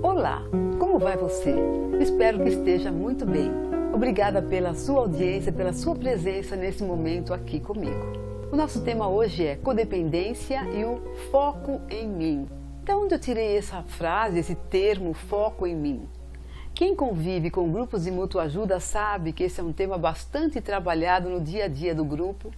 Olá, como vai você? Espero que esteja muito bem. Obrigada pela sua audiência, pela sua presença nesse momento aqui comigo. O nosso tema hoje é codependência e o foco em mim. De onde eu tirei essa frase, esse termo foco em mim? Quem convive com grupos de mútua ajuda sabe que esse é um tema bastante trabalhado no dia a dia do grupo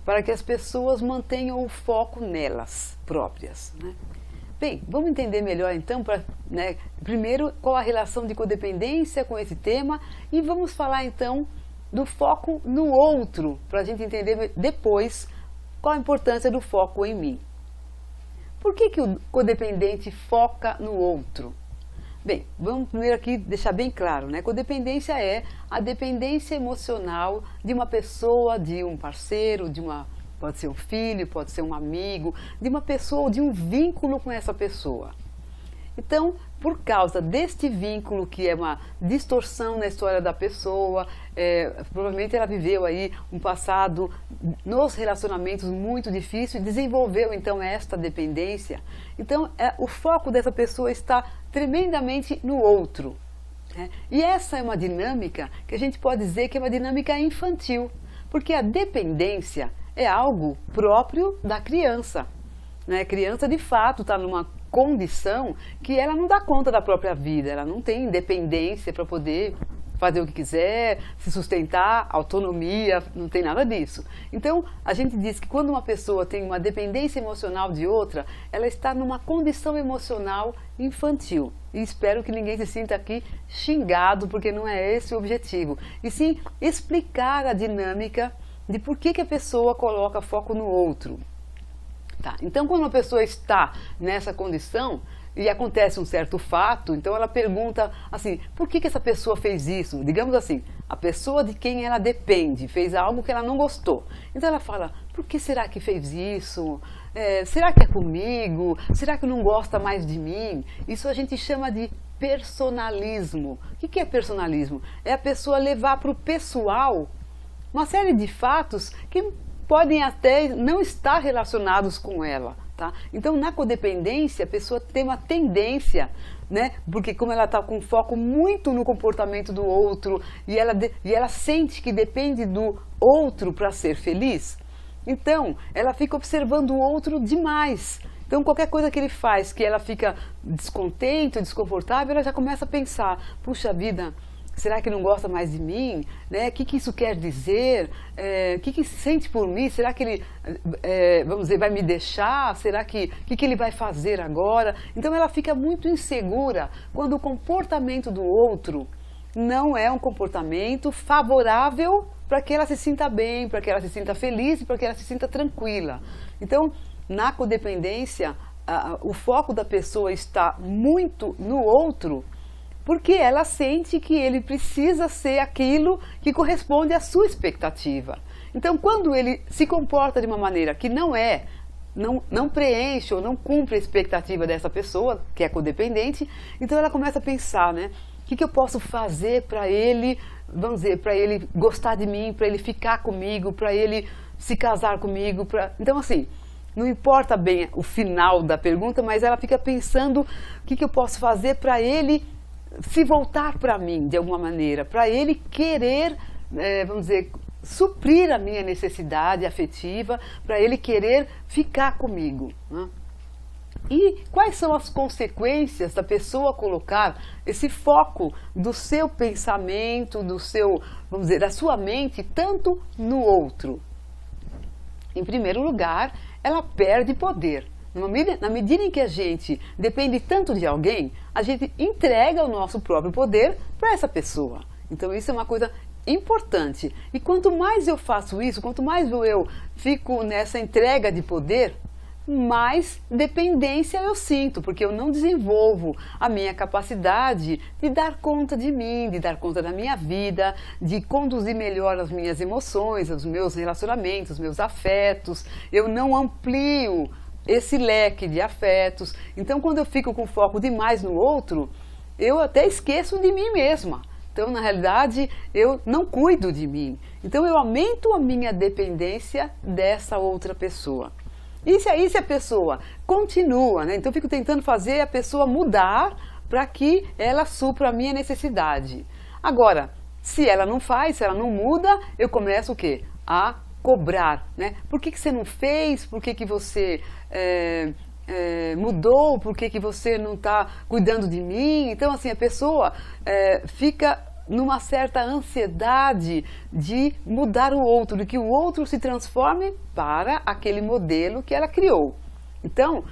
para que as pessoas mantenham o foco nelas próprias, né? Bem, vamos entender melhor então, primeiro, qual a relação de codependência com esse tema e vamos falar então do foco no outro, para a gente entender depois qual a importância do foco em mim. Por que o codependente foca no outro? Bem, vamos primeiro aqui deixar bem claro, né? Codependência é a dependência emocional de uma pessoa, de um parceiro, pode ser um filho, pode ser um amigo, de uma pessoa ou de um vínculo com essa pessoa. Então, por causa deste vínculo, que é uma distorção na história da pessoa, provavelmente ela viveu aí um passado nos relacionamentos muito difícil e desenvolveu então esta dependência. Então, o foco dessa pessoa está tremendamente no outro, né? E essa é uma dinâmica que a gente pode dizer que é uma dinâmica infantil, porque a dependência é algo próprio da criança, né? A criança de fato está numa condição que ela não dá conta da própria vida, ela não tem independência para poder fazer o que quiser, se sustentar, autonomia, não tem nada disso. Então, a gente diz que quando uma pessoa tem uma dependência emocional de outra, ela está numa condição emocional infantil. E espero que ninguém se sinta aqui xingado, porque não é esse o objetivo. E sim explicar a dinâmica de por que a pessoa coloca foco no outro. Tá. Então, quando uma pessoa está nessa condição e acontece um certo fato, então ela pergunta assim, por que essa pessoa fez isso? Digamos assim, a pessoa de quem ela depende fez algo que ela não gostou. Então ela fala, por que será que fez isso? Será que é comigo? Será que não gosta mais de mim? Isso a gente chama de personalismo. O que é personalismo? É a pessoa levar para o pessoal uma série de fatos que podem até não estar relacionados com ela, tá? Então, na codependência, a pessoa tem uma tendência, né? Porque como ela está com foco muito no comportamento do outro e ela sente que depende do outro para ser feliz, então ela fica observando o outro demais. Então, qualquer coisa que ele faz que ela fica descontente ou desconfortável, ela já começa a pensar, puxa vida, será que não gosta mais de mim? Né? O que isso quer dizer? O que sente por mim? Será que ele, vamos dizer, vai me deixar? Será que ele vai fazer agora? Então ela fica muito insegura quando o comportamento do outro não é um comportamento favorável para que ela se sinta bem, para que ela se sinta feliz e para que ela se sinta tranquila. Então, na codependência, o foco da pessoa está muito no outro, porque ela sente que ele precisa ser aquilo que corresponde à sua expectativa. Então, quando ele se comporta de uma maneira que não preenche ou não cumpre a expectativa dessa pessoa, que é codependente, então ela começa a pensar, né? O que eu posso fazer para ele, vamos dizer, para ele gostar de mim, para ele ficar comigo, para ele se casar comigo? Então, assim, não importa bem o final da pergunta, mas ela fica pensando o que eu posso fazer para ele se voltar para mim de alguma maneira, para ele querer, vamos dizer, suprir a minha necessidade afetiva, para ele querer ficar comigo, né? E quais são as consequências da pessoa colocar esse foco do seu pensamento, vamos dizer, da sua mente, tanto no outro? Em primeiro lugar, ela perde poder. Na medida em que a gente depende tanto de alguém, a gente entrega o nosso próprio poder para essa pessoa. Então isso é uma coisa importante. E quanto mais eu faço isso, quanto mais eu fico nessa entrega de poder, mais dependência eu sinto, porque eu não desenvolvo a minha capacidade de dar conta de mim, de dar conta da minha vida, de conduzir melhor as minhas emoções, os meus relacionamentos, os meus afetos. Eu não amplio esse leque de afetos. Então, quando eu fico com foco demais no outro, eu até esqueço de mim mesma. Então, na realidade, eu não cuido de mim. Então, eu aumento a minha dependência dessa outra pessoa. E se a pessoa continua, né? Então eu fico tentando fazer a pessoa mudar para que ela supra a minha necessidade. Agora, se ela não faz, se ela não muda, eu começo o quê? A cobrar, né? Por que você não fez? Por que você mudou? Por que você não está cuidando de mim? Então assim, a pessoa fica numa certa ansiedade de mudar o outro, de que o outro se transforme para aquele modelo que ela criou. Então,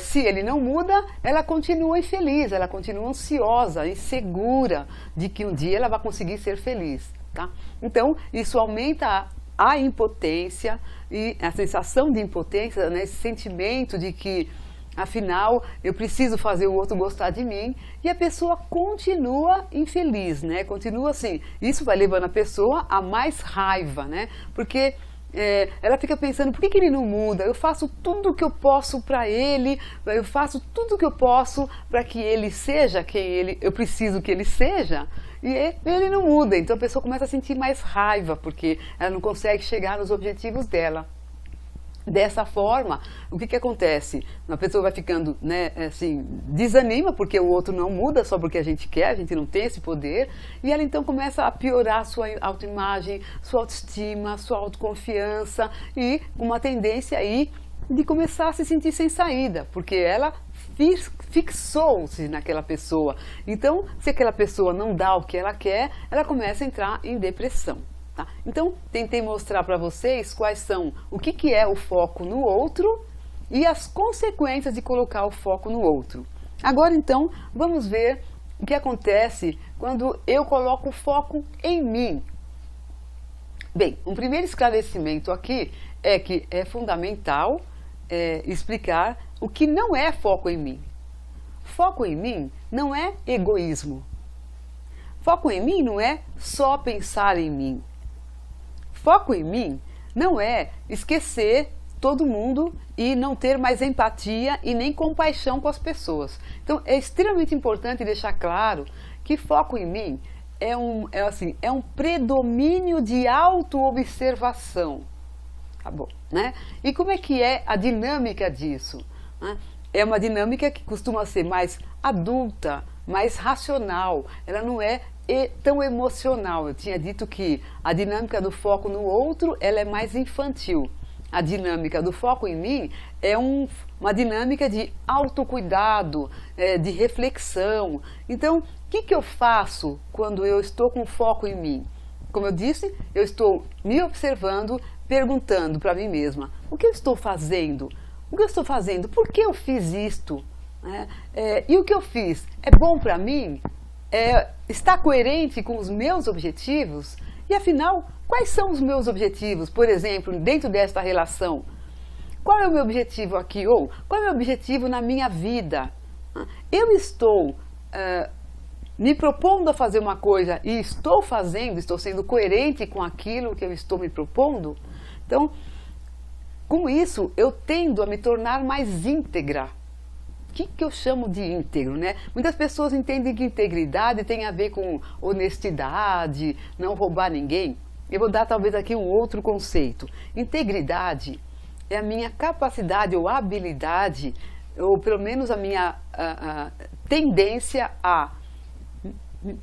se ele não muda, ela continua infeliz, ela continua ansiosa, insegura de que um dia ela vai conseguir ser feliz. Tá? Então, isso aumenta a impotência e a sensação de impotência, né, esse sentimento de que afinal, eu preciso fazer o outro gostar de mim, e a pessoa continua infeliz, né? Continua assim. Isso vai levando a pessoa a mais raiva, né? Porque ela fica pensando, por que ele não muda? Eu faço tudo o que eu posso para ele, eu faço tudo o que eu posso para que ele seja quem eu preciso que ele seja, e ele não muda. Então a pessoa começa a sentir mais raiva, porque ela não consegue chegar nos objetivos dela. Dessa forma, o que acontece? A pessoa vai ficando, né, assim, desanima porque o outro não muda só porque a gente quer, a gente não tem esse poder, e ela então começa a piorar sua autoimagem, sua autoestima, sua autoconfiança, e uma tendência aí de começar a se sentir sem saída, porque ela fixou-se naquela pessoa. Então, se aquela pessoa não dá o que ela quer, ela começa a entrar em depressão. Tá? Então, tentei mostrar para vocês quais são, o que é o foco no outro e as consequências de colocar o foco no outro. Agora, então, vamos ver o que acontece quando eu coloco o foco em mim. Bem, um primeiro esclarecimento aqui é que é fundamental explicar o que não é foco em mim. Foco em mim não é egoísmo. Foco em mim não é só pensar em mim. Foco em mim não é esquecer todo mundo e não ter mais empatia e nem compaixão com as pessoas. Então é extremamente importante deixar claro que foco em mim é um predomínio de autoobservação. Tá bom, né? E como é que é a dinâmica disso? É uma dinâmica que costuma ser mais adulta, mais racional. Ela não é tão emocional. Eu tinha dito que a dinâmica do foco no outro, ela é mais infantil. A dinâmica do foco em mim é uma dinâmica de autocuidado, de reflexão. Então, o que eu faço quando eu estou com foco em mim? Como eu disse, eu estou me observando, perguntando para mim mesma, o que eu estou fazendo? O que eu estou fazendo? Por que eu fiz isto? E o que eu fiz? É bom para mim? Está coerente com os meus objetivos? E afinal, quais são os meus objetivos? Por exemplo, dentro desta relação, qual é o meu objetivo aqui? Ou qual é o meu objetivo na minha vida? Eu estou me propondo a fazer uma coisa e estou fazendo, estou sendo coerente com aquilo que eu estou me propondo? Então, com isso, eu tendo a me tornar mais íntegra. O que eu chamo de íntegro, né? Muitas pessoas entendem que integridade tem a ver com honestidade, não roubar ninguém. Eu vou dar talvez aqui um outro conceito. Integridade é a minha capacidade ou habilidade, ou pelo menos a minha tendência a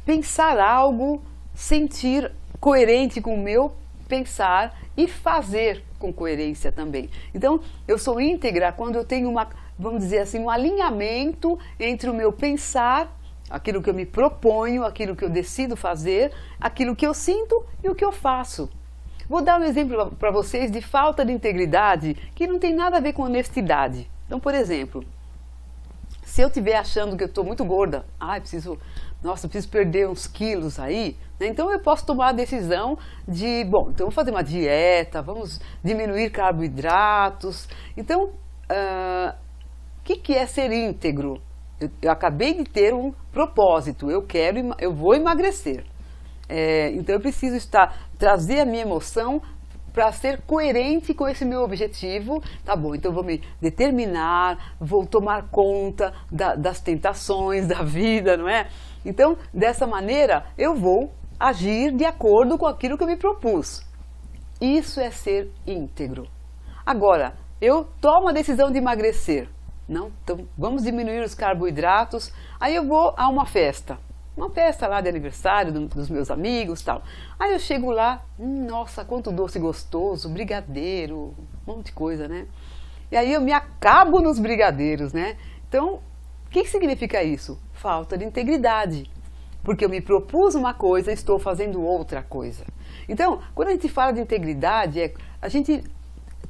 pensar algo, sentir coerente com o meu pensar e fazer com coerência também. Então, eu sou íntegra quando eu tenho vamos dizer assim, um alinhamento entre o meu pensar, aquilo que eu me proponho, aquilo que eu decido fazer, aquilo que eu sinto e o que eu faço. Vou dar um exemplo para vocês de falta de integridade que não tem nada a ver com honestidade. Então, por exemplo, se eu estiver achando que eu estou muito gorda, preciso perder uns quilos aí, né? Então eu posso tomar a decisão de, então vamos fazer uma dieta, vamos diminuir carboidratos. Então, que é ser íntegro? Eu acabei de ter um propósito, eu vou emagrecer. Então eu preciso trazer a minha emoção para ser coerente com esse meu objetivo. Tá bom, então eu vou me determinar, vou tomar conta das tentações da vida, não é? Então, dessa maneira, eu vou agir de acordo com aquilo que eu me propus. Isso é ser íntegro. Agora, eu tomo a decisão de emagrecer. Não, então vamos diminuir os carboidratos. Aí eu vou a uma festa lá de aniversário dos meus amigos, tal. Aí eu chego lá, nossa, quanto doce gostoso, brigadeiro, um monte de coisa, né? E aí eu me acabo nos brigadeiros, né? Então, o que significa isso? Falta de integridade. Porque eu me propus uma coisa e estou fazendo outra coisa. Então, quando a gente fala de integridade, a gente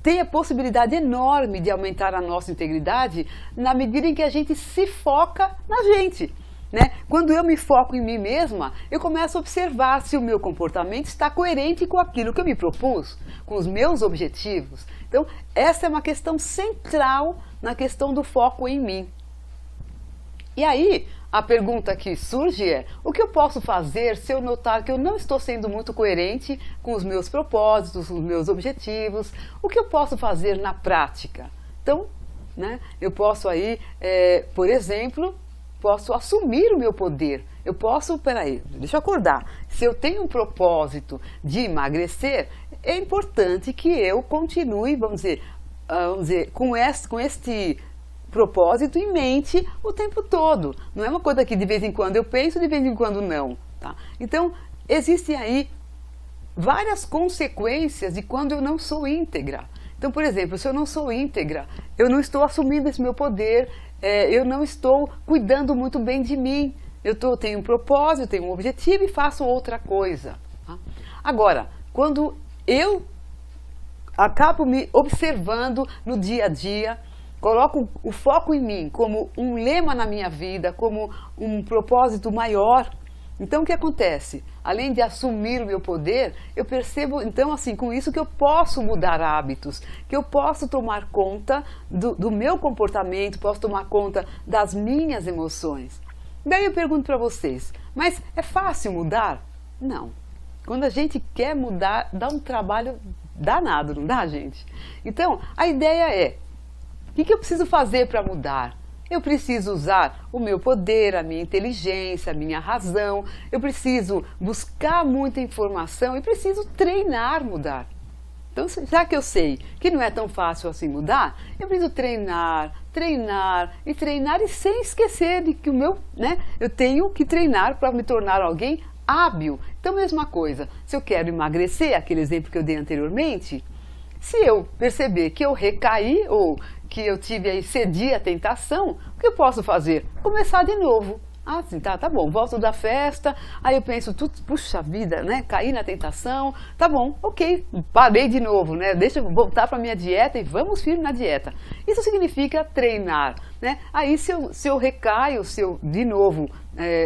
tem a possibilidade enorme de aumentar a nossa integridade na medida em que a gente se foca na gente, né? Quando eu me foco em mim mesma, eu começo a observar se o meu comportamento está coerente com aquilo que eu me propus, com os meus objetivos. Então, essa é uma questão central na questão do foco em mim. E aí, a pergunta que surge é: o que eu posso fazer se eu notar que eu não estou sendo muito coerente com os meus propósitos, os meus objetivos? O que eu posso fazer na prática? Então, né, eu posso aí, por exemplo, posso assumir o meu poder. Eu posso, deixa eu acordar. Se eu tenho um propósito de emagrecer, é importante que eu continue, vamos dizer com este propósito em mente o tempo todo. Não é uma coisa que de vez em quando eu penso, de vez em quando não. Tá? Então, existem aí várias consequências de quando eu não sou íntegra. Então, por exemplo, se eu não sou íntegra, eu não estou assumindo esse meu poder, eu não estou cuidando muito bem de mim. Eu tenho um propósito, tenho um objetivo e faço outra coisa. Tá? Agora, quando eu acabo me observando no dia a dia, coloco o foco em mim como um lema na minha vida, como um propósito maior. Então o que acontece? Além de assumir o meu poder, eu percebo, então assim, com isso que eu posso mudar hábitos, que eu posso tomar conta do meu comportamento, posso tomar conta das minhas emoções. Daí eu pergunto para vocês, mas é fácil mudar? Não. Quando a gente quer mudar, dá um trabalho danado, não dá, gente? Então, a ideia é: o que eu preciso fazer para mudar? Eu preciso usar o meu poder, a minha inteligência, a minha razão. Eu preciso buscar muita informação e preciso treinar mudar. Então, já que eu sei que não é tão fácil assim mudar, eu preciso treinar e sem esquecer de que eu tenho que treinar para me tornar alguém hábil. Então, mesma coisa, se eu quero emagrecer, aquele exemplo que eu dei anteriormente, se eu perceber que eu recaí ou que eu cedi à tentação, o que eu posso fazer? Começar de novo. Ah, sim, tá bom, volto da festa, aí eu penso, puxa vida, né, caí na tentação, tá bom, ok, parei de novo, né, deixa eu voltar para a minha dieta e vamos firme na dieta. Isso significa treinar, né, aí se eu recaio, se eu de novo,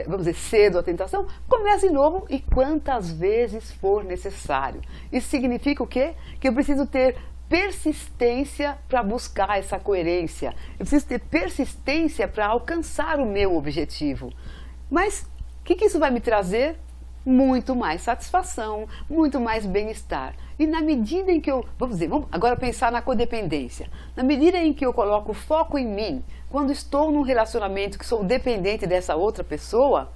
vamos dizer, cedo à tentação, comece de novo e quantas vezes for necessário. Isso significa o quê? Que eu preciso ter persistência para buscar essa coerência. Eu preciso ter persistência para alcançar o meu objetivo. Mas o que isso vai me trazer? Muito mais satisfação, muito mais bem-estar. E na medida em que vamos agora pensar na codependência. Na medida em que eu coloco foco em mim, quando estou num relacionamento que sou dependente dessa outra pessoa,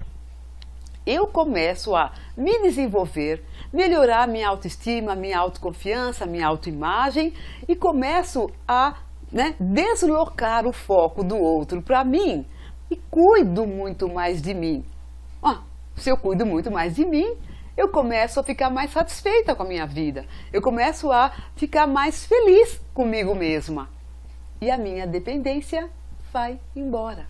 eu começo a me desenvolver, melhorar minha autoestima, minha autoconfiança, minha autoimagem e começo a deslocar o foco do outro para mim e cuido muito mais de mim. Se eu cuido muito mais de mim, eu começo a ficar mais satisfeita com a minha vida, eu começo a ficar mais feliz comigo mesma e a minha dependência vai embora.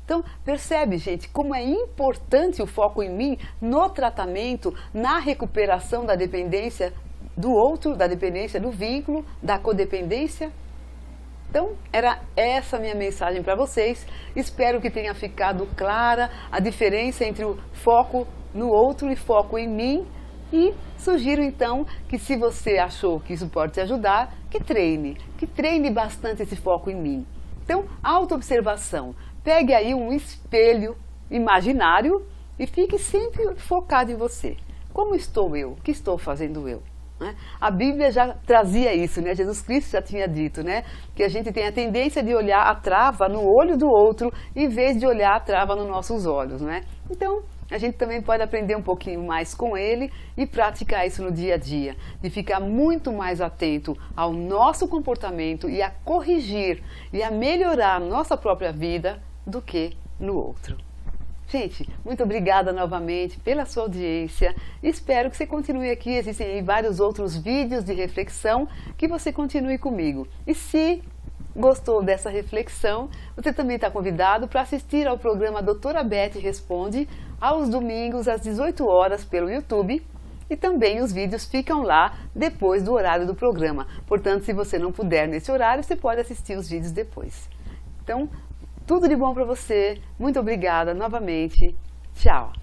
Então, percebe, gente, como é importante o foco em mim no tratamento, na recuperação da dependência do outro, da dependência do vínculo, da codependência? Então, era essa a minha mensagem para vocês. Espero que tenha ficado clara a diferença entre o foco no outro e foco em mim. E sugiro então que, se você achou que isso pode te ajudar, que treine bastante esse foco em mim. Então, autoobservação. Pegue aí um espelho imaginário e fique sempre focado em você. Como estou eu? O que estou fazendo eu? A Bíblia já trazia isso, né? Jesus Cristo já tinha dito, né? Que a gente tem a tendência de olhar a trava no olho do outro, em vez de olhar a trava nos nossos olhos, né? Então, a gente também pode aprender um pouquinho mais com ele e praticar isso no dia a dia, de ficar muito mais atento ao nosso comportamento e a corrigir e a melhorar a nossa própria vida do que no outro. Gente, muito obrigada novamente pela sua audiência. Espero que você continue aqui. Existem vários outros vídeos de reflexão, que você continue comigo. E se gostou dessa reflexão, você também está convidado para assistir ao programa Doutora Beth Responde, aos domingos às 18 horas pelo YouTube. E também os vídeos ficam lá depois do horário do programa. Portanto, se você não puder nesse horário, você pode assistir os vídeos depois. Então, tudo de bom para você. Muito obrigada novamente. Tchau.